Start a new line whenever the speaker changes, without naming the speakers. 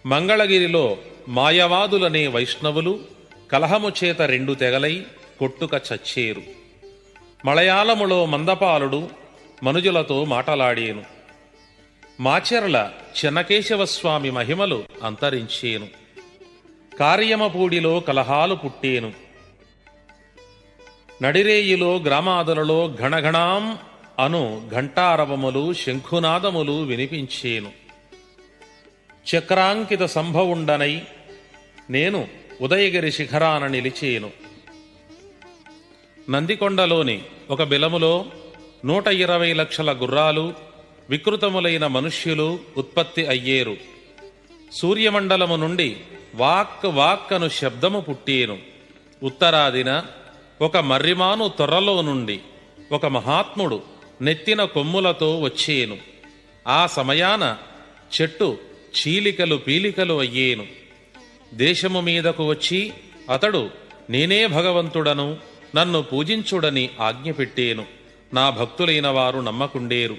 మంగళగిరిలో మాయవాదులనే వైష్ణవులు కలహము చేత 2 తెగలై కొట్టుక చచ్చేరు. మలయాళములో మందపాలుడు మనుజులతో మాటలాడేను. మాచెర్ల చెన్నకేశవస్వామి మహిమలు అంతరించేను. కార్యమపూడిలో కలహాలు పుట్టేను. నడిరేయిలో గ్రామాదులలో ఘణఘణాం అను ఘంటారవములు శంఖునాదములు వినిపించేను. చక్రాంకిత సంభవుండనై నేను ఉదయగిరి శిఖరాన నిలిచేను. నందికొండలోని ఒక బిలములో 120 లక్షల గుర్రాలు వికృతములైన మనుష్యులు ఉత్పత్తి అయ్యేరు. సూర్యమండలము నుండి వాక్ వాక్కను శబ్దము పుట్టేను. ఉత్తరాదిన ఒక మర్రిమాను తొర్రలో నుండి ఒక మహాత్ముడు నెత్తిన కొమ్ములతో వచ్చేను. ఆ సమయాన చెట్టు చీలికలు పీలికలు అయ్యేను. దేశము మీదకు వచ్చి అతడు నేనే భగవంతుడను, నన్ను పూజించుడని ఆజ్ఞ పెట్టేను. నా భక్తులైన వారు నమ్మకుండేరు.